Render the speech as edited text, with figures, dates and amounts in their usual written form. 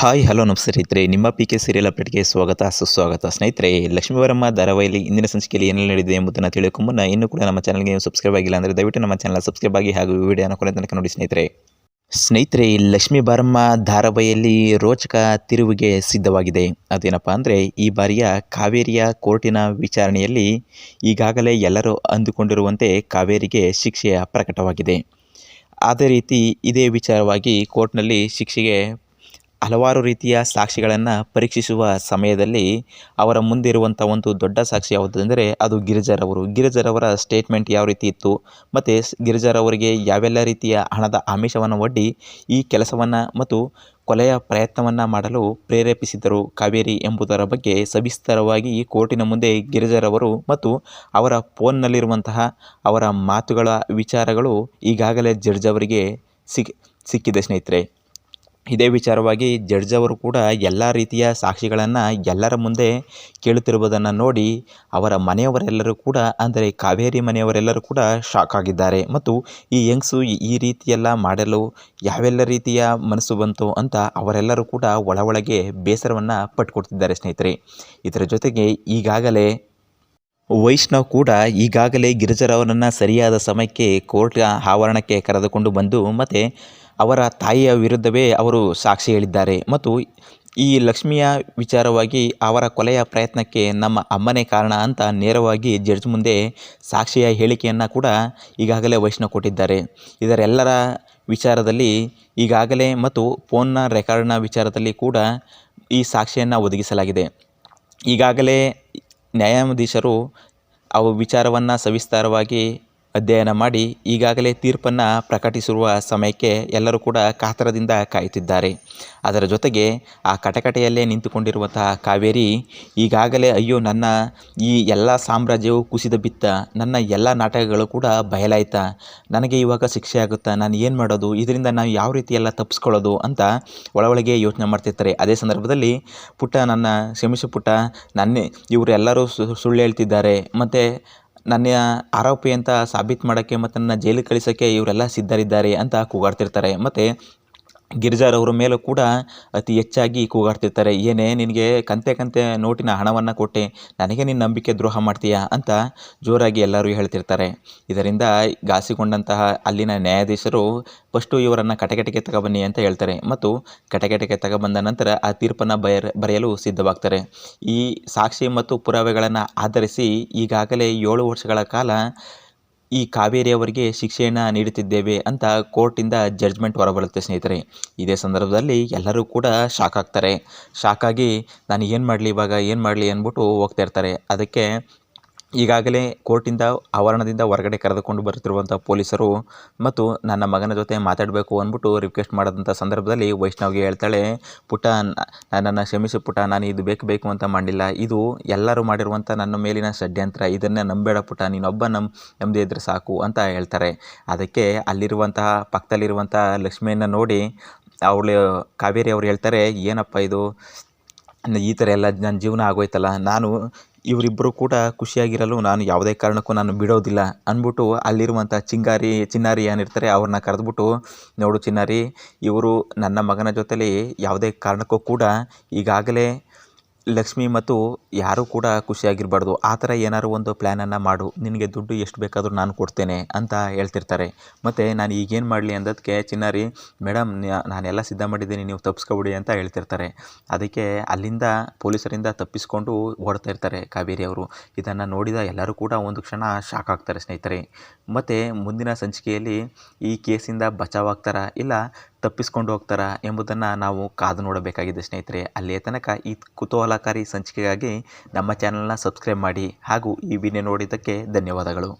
Hi hello ನಮಸ್ತೆ ಸ್ನೇಹಿತರೆ, ನಿಮ್ಮ ಪಿ ಕೆ ಸೀರಿಯಲ್ ಅಪ್ಡೇಟ್ಗೆ ಸ್ವಾಗತ ಸುಸ್ವಾಗತ. ಸ್ನೇಹಿತರೆ, ಲಕ್ಷ್ಮೀವರಮ್ಮ ಧಾರಾವಾಹಿಯಲ್ಲಿ ಇಂದಿನ ಸಂಚಿಕೆಯಲ್ಲಿ ಏನೆಲ್ಲ ನಡೆದಿದೆ ಎಂಬುದನ್ನು ತಿಳಿಯೋಕೆ ಮುನ್ನ ಇನ್ನೂ ಕೂಡ ನಮ್ಮ ಚಾನಲ್ಗೆ ನೀವು ಸಬ್ಸ್ಕ್ರೈಬ್ ಆಗಿಲ್ಲ ಅಂದರೆ ದಯವಿಟ್ಟು ನಮ್ಮ ಚಾನಲ್ ಸಬ್ಸ್ಕ್ರೈಬ್ ಆಗಿ ಹಾಗೂ ವಿಡಿಯೋನ ಕೊನೆ ತನಕ ನೋಡಿ ಸ್ನೇಹಿತರೆ, ಲಕ್ಷ್ಮೀ ಬಾರಮ್ಮ ಧಾರಾವಾಹಿಯಲ್ಲಿ ರೋಚಕ ತಿರುವಿಗೆ ಸಿದ್ಧವಾಗಿದೆ. ಅದೇನಪ್ಪ ಅಂದರೆ, ಈ ಬಾರಿಯ ಕಾವೇರಿಯ ಕೋರ್ಟಿನ ವಿಚಾರಣೆಯಲ್ಲಿ ಈಗಾಗಲೇ ಎಲ್ಲರೂ ಅಂದುಕೊಂಡಿರುವಂತೆ ಕಾವೇರಿಗೆ ಶಿಕ್ಷೆಯ ಪ್ರಕಟವಾಗಿದೆ. ಅದೇ ರೀತಿ ಇದೇ ವಿಚಾರವಾಗಿ ಕೋರ್ಟ್ನಲ್ಲಿ ಶಿಕ್ಷೆಗೆ ಹಲವಾರು ರೀತಿಯ ಸಾಕ್ಷಿಗಳನ್ನು ಪರೀಕ್ಷಿಸುವ ಸಮಯದಲ್ಲಿ ಅವರ ಮುಂದಿರುವಂಥ ಒಂದು ದೊಡ್ಡ ಸಾಕ್ಷಿ ಯಾವುದಂದರೆ ಅದು ಗಿರಿಜಾರವರ ಸ್ಟೇಟ್ಮೆಂಟ್ ಯಾವ ರೀತಿ ಇತ್ತು, ಮತ್ತು ಗಿರಿಜಾರವರಿಗೆ ಯಾವೆಲ್ಲ ರೀತಿಯ ಹಣದ ಆಮಿಷವನ್ನು ಒಡ್ಡಿ ಈ ಕೆಲಸವನ್ನು ಮತ್ತು ಕೊಲೆಯ ಪ್ರಯತ್ನವನ್ನು ಮಾಡಲು ಪ್ರೇರೇಪಿಸಿದರು ಕಾವೇರಿ ಎಂಬುದರ ಬಗ್ಗೆ ಸವಿಸ್ತರವಾಗಿ ಈ ಕೋರ್ಟಿನ ಮುಂದೆ ಗಿರಿಜಾರವರು ಮತ್ತು ಅವರ ಫೋನ್ನಲ್ಲಿರುವಂತಹ ಅವರ ಮಾತುಗಳ ವಿಚಾರಗಳು ಈಗಾಗಲೇ ಜಡ್ಜ್ ಅವರಿಗೆ ಸಿಕ್ಕಿದೆ ಸ್ನೇಹಿತರೆ. ಇದೇ ವಿಚಾರವಾಗಿ ಜಡ್ಜ್ ಅವರು ಕೂಡ ಎಲ್ಲ ರೀತಿಯ ಸಾಕ್ಷಿಗಳನ್ನು ಎಲ್ಲರ ಮುಂದೆ ಕೇಳುತ್ತಿರುವುದನ್ನು ನೋಡಿ ಅವರ ಮನೆಯವರೆಲ್ಲರೂ ಕೂಡ, ಅಂದರೆ ಕಾವೇರಿ ಮನೆಯವರೆಲ್ಲರೂ ಕೂಡ ಶಾಕ್ ಆಗಿದ್ದಾರೆ. ಮತ್ತು ಈ ಯಂಗ್ಸು ಈ ರೀತಿಯೆಲ್ಲ ಮಾಡಲು ಯಾವೆಲ್ಲ ರೀತಿಯ ಮನಸ್ಸು ಬಂತು ಅಂತ ಅವರೆಲ್ಲರೂ ಕೂಡ ಒಳಗೆ ಬೇಸರವನ್ನು ಪಟ್ಟುಕೊಡ್ತಿದ್ದಾರೆ ಸ್ನೇಹಿತರೆ. ಇದರ ಜೊತೆಗೆ ಈಗಾಗಲೇ ವೈಷ್ಣವ್ ಕೂಡ ಈಗಾಗಲೇ ಗಿರಿಜಾರವರನ್ನು ಸರಿಯಾದ ಸಮಯಕ್ಕೆ ಕೋರ್ಟ್ ಆವರಣಕ್ಕೆ ಕರೆದುಕೊಂಡು ಬಂದು ಮತ್ತು ಅವರ ತಾಯಿಯ ವಿರುದ್ಧವೇ ಅವರು ಸಾಕ್ಷಿ ಹೇಳಿದ್ದಾರೆ. ಮತ್ತು ಈ ಲಕ್ಷ್ಮಿಯ ವಿಚಾರವಾಗಿ ಅವರ ಕೊಲೆಯ ಪ್ರಯತ್ನಕ್ಕೆ ನಮ್ಮ ಅಮ್ಮನೇ ಕಾರಣ ಅಂತ ನೇರವಾಗಿ ಜಡ್ಜ್ ಮುಂದೆ ಸಾಕ್ಷಿಯ ಹೇಳಿಕೆಯನ್ನು ಕೂಡ ಈಗಾಗಲೇ ವೈಷ್ಣವ್ ಕೊಟ್ಟಿದ್ದಾರೆ. ಇದರೆಲ್ಲರ ವಿಚಾರದಲ್ಲಿ ಈಗಾಗಲೇ ಮತ್ತು ಫೋನ್ನ ರೆಕಾರ್ಡ್ನ ವಿಚಾರದಲ್ಲಿ ಕೂಡ ಈ ಸಾಕ್ಷಿಯನ್ನು ಒದಗಿಸಲಾಗಿದೆ. ಈಗಾಗಲೇ ನ್ಯಾಯಾಧೀಶರು ಅವು ವಿಚಾರವನ್ನು ಸವಿಸ್ತಾರವಾಗಿ ಅಧ್ಯಯನ ಮಾಡಿ ಈಗಾಗಲೇ ತೀರ್ಪನ್ನು ಪ್ರಕಟಿಸಿರುವ ಸಮಯಕ್ಕೆ ಎಲ್ಲರೂ ಕೂಡ ಕಾತರದಿಂದ ಕಾಯುತ್ತಿದ್ದಾರೆ. ಅದರ ಜೊತೆಗೆ ಆ ಕಟಕಟೆಯಲ್ಲೇ ನಿಂತುಕೊಂಡಿರುವಂತಹ ಕಾವೇರಿ ಈಗಾಗಲೇ ಅಯ್ಯೋ, ನನ್ನ ಈ ಎಲ್ಲ ಸಾಮ್ರಾಜ್ಯವು ಕುಸಿದು ಬಿತ್ತ, ನನ್ನ ಎಲ್ಲ ನಾಟಕಗಳು ಕೂಡ ಬಯಲಾಯ್ತಾ, ನನಗೆ ಇವಾಗ ಶಿಕ್ಷೆ ಆಗುತ್ತಾ, ನಾನು ಏನು ಮಾಡೋದು, ಇದರಿಂದ ನಾನು ಯಾವ ರೀತಿ ಎಲ್ಲ ತಪ್ಪಿಸ್ಕೊಳ್ಳೋದು ಅಂತ ಒಳಗೆ ಯೋಚನೆ ಮಾಡ್ತಿರ್ತಾರೆ. ಅದೇ ಸಂದರ್ಭದಲ್ಲಿ ಪುಟ್ಟ, ನನ್ನ ಕ್ಷಮಿಸು ಪುಟ್ಟ, ಇವರೆಲ್ಲರೂ ಸುಳ್ಳು ಹೇಳ್ತಿದ್ದಾರೆ, ಮತ್ತು ನನ್ನ ಆರೋಪಿ ಅಂತ ಸಾಬೀತು ಮಾಡೋಕ್ಕೆ ಮತ್ತು ನನ್ನ ಜೈಲಿಗೆ ಕಳಿಸೋಕ್ಕೆ ಇವರೆಲ್ಲ ಸಿದ್ಧರಿದ್ದಾರೆ ಅಂತ ಕೂಗಾಡ್ತಿರ್ತಾರೆ. ಮತ್ತು ಗಿರಿಜಾರವರ ಮೇಲೂ ಕೂಡ ಅತಿ ಹೆಚ್ಚಾಗಿ ಕೂಗಾಡ್ತಿರ್ತಾರೆ. ಏನೇ ನಿನಗೆ ಕಂತೆ ನೋಟಿನ ಹಣವನ್ನು ಕೊಟ್ಟೆ, ನನಗೆ ನಿನ್ನ ನಂಬಿಕೆ ದ್ರೋಹ ಮಾಡ್ತೀಯಾ ಅಂತ ಜೋರಾಗಿ ಎಲ್ಲರೂ ಹೇಳ್ತಿರ್ತಾರೆ. ಇದರಿಂದ ಗಾಸಿಗೊಂಡಂತಹ ಅಲ್ಲಿನ ನ್ಯಾಯಾಧೀಶರು ಫಸ್ಟು ಇವರನ್ನು ಕಟಕಟೆಗೆ ತಗೊಬನ್ನಿ ಅಂತ ಹೇಳ್ತಾರೆ. ಮತ್ತು ಕಟಕಟೆಗೆ ತಗೊಬಂದ ನಂತರ ಆ ತೀರ್ಪನ್ನು ಬರೆಯಲು ಸಿದ್ಧವಾಗ್ತಾರೆ. ಈ ಸಾಕ್ಷಿ ಮತ್ತು ಪುರಾವೆಗಳನ್ನು ಆಧರಿಸಿ ಈಗಾಗಲೇ 7 ವರ್ಷಗಳ ಕಾಲ ಈ ಕಾವೇರಿಯವರಿಗೆ ಶಿಕ್ಷೆಯನ್ನು ನೀಡುತ್ತಿದ್ದೇವೆ ಅಂತ ಕೋರ್ಟಿಂದ ಜಡ್ಜ್ಮೆಂಟ್ ಹೊರಬರುತ್ತೆ ಸ್ನೇಹಿತರೆ. ಇದೇ ಸಂದರ್ಭದಲ್ಲಿ ಎಲ್ಲರೂ ಕೂಡ ಶಾಕ್ ಆಗ್ತಾರೆ. ಶಾಕಾಗಿ ನಾನು ಏನು ಮಾಡಲಿ ಅಂದ್ಬಿಟ್ಟು ಹೋಗ್ತಾ ಇರ್ತಾರೆ. ಅದಕ್ಕೆ ಈಗಾಗಲೇ ಕೋರ್ಟಿಂದ ಆವರಣದಿಂದ ಹೊರಗಡೆ ಕರೆದುಕೊಂಡು ಬರುತ್ತಿರುವಂಥ ಪೊಲೀಸರು ಮತ್ತು ನನ್ನ ಮಗನ ಜೊತೆ ಮಾತಾಡಬೇಕು ಅಂದ್ಬಿಟ್ಟು ರಿಕ್ವೆಸ್ಟ್ ಮಾಡಿದಂಥ ಸಂದರ್ಭದಲ್ಲಿ ವೈಷ್ಣವ್ಗೆ ಹೇಳ್ತಾಳೆ, ಪುಟ್ಟ, ನನ್ನನ್ನು ಕ್ಷಮಿಸು ಪುಟ್ಟ, ನಾನು ಇದು ಬೇಕು ಅಂತ ಮಾಡಿಲ್ಲ, ಇದು ಎಲ್ಲರೂ ಮಾಡಿರುವಂಥ ನನ್ನ ಮೇಲಿನ ಷಡ್ಯಂತ್ರ, ಇದನ್ನು ನಂಬೇಡ ಪುಟ್ಟ, ನೀನೊಬ್ಬ ನಮ್ಮದೇ ಇದ್ದರೆ ಸಾಕು ಅಂತ ಹೇಳ್ತಾರೆ. ಅದಕ್ಕೆ ಅಲ್ಲಿರುವಂತಹ ಪಕ್ಕದಲ್ಲಿರುವಂಥ ಲಕ್ಷ್ಮಿಯನ್ನು ನೋಡಿ ಕಾವೇರಿ ಅವರು ಹೇಳ್ತಾರೆ, ಏನಪ್ಪ ಇದು, ಈ ಥರ ಎಲ್ಲ ನನ್ನ ಜೀವನ ಆಗೋಯ್ತಲ್ಲ, ನಾನು ಇವರಿಬ್ಬರು ಕೂಡ ಖುಷಿಯಾಗಿರಲು ನಾನು ಯಾವುದೇ ಕಾರಣಕ್ಕೂ ನಾನು ಬಿಡೋದಿಲ್ಲ ಅಂದ್ಬಿಟ್ಟು ಅಲ್ಲಿರುವಂಥ ಚಿನ್ನಾರಿ ಏನಿರ್ತಾರೆ ಅವ್ರನ್ನ ಕರೆದ್ಬಿಟ್ಟು, ನೋಡು ಚಿನ್ನಾರಿ, ಇವರು ನನ್ನ ಮಗನ ಜೊತೆಲಿ ಯಾವುದೇ ಕಾರಣಕ್ಕೂ ಕೂಡ ಈಗಾಗಲೇ ಲಕ್ಷ್ಮಿ ಮತ್ತು ಯಾರೂ ಕೂಡ ಖುಷಿಯಾಗಿರಬಾರ್ದು, ಆ ಥರ ಏನಾದ್ರು ಒಂದು ಪ್ಲ್ಯಾನನ್ನು ಮಾಡು, ನಿನಗೆ ದುಡ್ಡು ಎಷ್ಟು ಬೇಕಾದರೂ ನಾನು ಕೊಡ್ತೇನೆ ಅಂತ ಹೇಳ್ತಿರ್ತಾರೆ. ಮತ್ತು ನಾನು ಈಗೇನು ಮಾಡಲಿ ಅಂದದಕ್ಕೆ ಚಿನ್ನಾರಿ, ಮೇಡಮ್ ನಾನೆಲ್ಲ ಸಿದ್ಧ ಮಾಡಿದ್ದೀನಿ, ನೀವು ತಪ್ಪಿಸ್ಕೊಬಿಡಿ ಅಂತ ಹೇಳ್ತಿರ್ತಾರೆ. ಅದಕ್ಕೆ ಅಲ್ಲಿಂದ ಪೊಲೀಸರಿಂದ ತಪ್ಪಿಸ್ಕೊಂಡು ಓಡ್ತಾ ಇರ್ತಾರೆ ಕಾವೇರಿ ಅವರು. ಇದನ್ನು ನೋಡಿದ ಎಲ್ಲರೂ ಕೂಡ ಒಂದು ಕ್ಷಣ ಶಾಕ್ ಆಗ್ತಾರೆ ಸ್ನೇಹಿತರೆ. ಮತ್ತು ಮುಂದಿನ ಸಂಚಿಕೆಯಲ್ಲಿ ಈ ಕೇಸಿಂದ ಬಚಾವಾಗ್ತಾರಾ ಇಲ್ಲ ತಪ್ಪಿಸ್ಕೊಂಡು ಹೋಗ್ತಾರಾ ಎಂಬುದನ್ನು ನಾವು ಕಾದು ನೋಡಬೇಕಾಗಿದೆ ಸ್ನೇಹಿತರೆ. ಅಲ್ಲಿಯ ತನಕ ಈ ಕುತೂಹಲಕಾರಿ ಸಂಚಿಕೆಗಾಗಿ ನಮ್ಮ ಚಾನಲ್ನ ಸಬ್ಸ್ಕ್ರೈಬ್ ಮಾಡಿ ಹಾಗೂ ಈ ವಿಡಿಯೋ ನೋಡಿದ್ದಕ್ಕೆ ಧನ್ಯವಾದಗಳು.